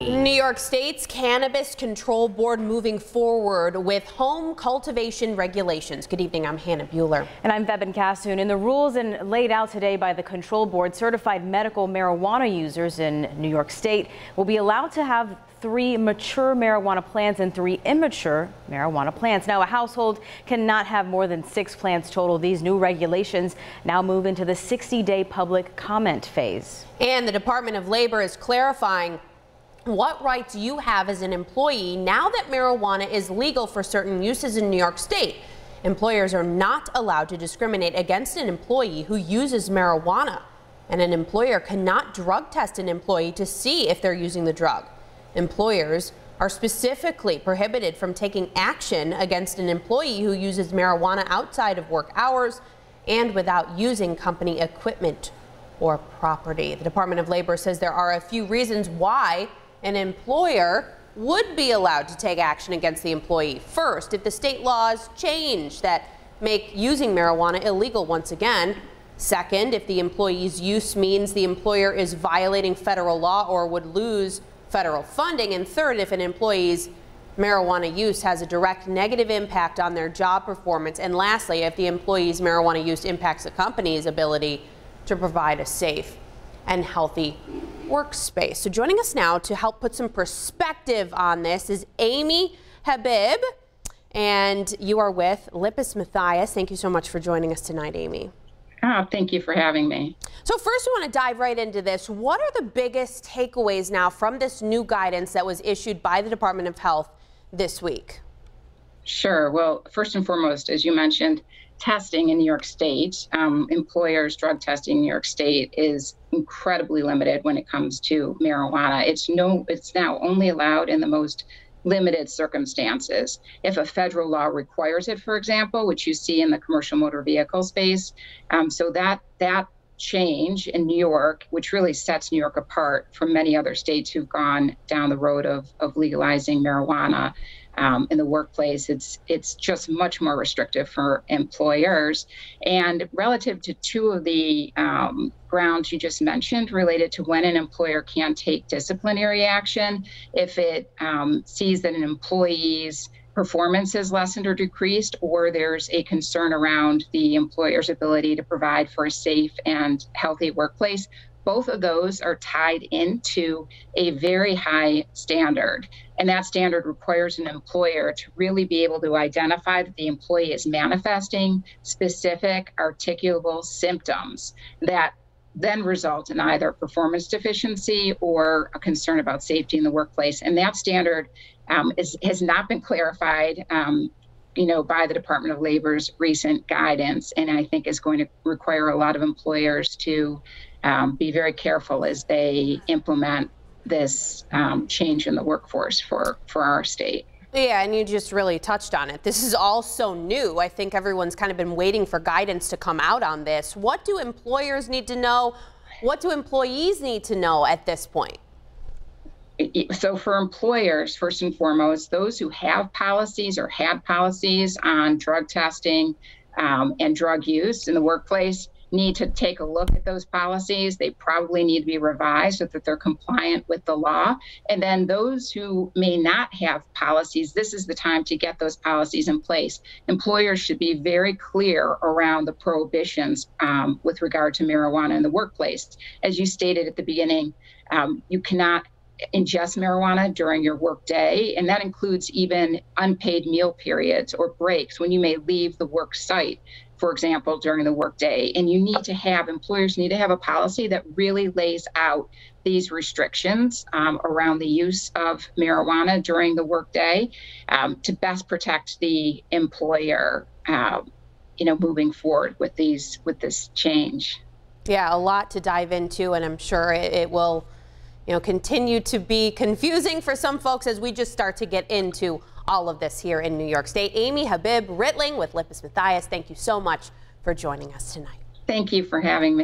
New York State's Cannabis Control Board moving forward with home cultivation regulations. Good evening, I'm Hannah BUEHLER. And I'm Vebin Cassoon. And the rules laid out today by the Control Board, certified medical marijuana users in New York State will be allowed to have 3 mature marijuana plants and 3 immature marijuana plants. Now, a household cannot have more than 6 plants total. These new regulations now move into the 60-day public comment phase. And the Department of Labor is clarifying what rights you have as an employee now that marijuana is legal for certain uses in New York State. Employers are not allowed to discriminate against an employee who uses marijuana, and an employer cannot drug test an employee to see if they're using the drug. Employers are specifically prohibited from taking action against an employee who uses marijuana outside of work hours and without using company equipment or property. The Department of Labor says there are a few reasons why an employer would be allowed to take action against the employee. First, if the state laws change that make using marijuana illegal once again. Second, if the employee's use means the employer is violating federal law or would lose federal funding. And third, if an employee's marijuana use has a direct negative impact on their job performance. And lastly, if the employee's marijuana use impacts the company's ability to provide a safe and healthy workspace. So joining us now to help put some perspective on this is Amy Habib, and you are with Lippis Mathias. Thank you so much for joining us tonight, Amy. Oh, thank you for having me. So first, we want to dive right into this. What are the biggest takeaways now from this new guidance that was issued by the Department of Health this week? Sure. Well, first and foremost, as you mentioned, testing in New York State, employers' drug testing in New York State is incredibly limited when it comes to marijuana. It's now only allowed in the most limited circumstances. If a federal law requires it, for example, which you see in the commercial motor vehicle space, so that change in New York, which really sets New York apart from many other states who've gone down the road of legalizing marijuana in the workplace, it's just much more restrictive for employers. And relative to 2 of the grounds you just mentioned related to when an employer can take disciplinary action, if it sees that an employee's performance is lessened or decreased, or there's a concern around the employer's ability to provide for a safe and healthy workplace. Both of those are tied into a very high standard. And that standard requires an employer to really be able to identify that the employee is manifesting specific articulable symptoms that then result in either performance deficiency or a concern about safety in the workplace. And that standard has not been clarified by the Department of Labor's recent guidance, and I think is going to require a lot of employers to be very careful as they implement this change in the workforce for our state. Yeah, and you just really touched on it. This is all so new. I think everyone's kind of been waiting for guidance to come out on this. What do employers need to know? What do employees need to know at this point? So for employers, first and foremost, those who have policies or had policies on drug testing and drug use in the workplace need to take a look at those policies. They probably need to be revised so that they're compliant with the law. And then those who may not have policies, this is the time to get those policies in place. Employers should be very clear around the prohibitions with regard to marijuana in the workplace. As you stated at the beginning, you cannot ingest marijuana during your work day, and that includes even unpaid meal periods or breaks when you may leave the work site, for example, during the workday. And employers need to have a policy that really lays out these restrictions around the use of marijuana during the workday to best protect the employer, moving forward with this change. Yeah, a lot to dive into, and I'm sure it will continue to be confusing for some folks as we just start to get into all of this here in New York State. Amy Habib Rittling with Lippis Mathias, thank you so much for joining us tonight. Thank you for having me.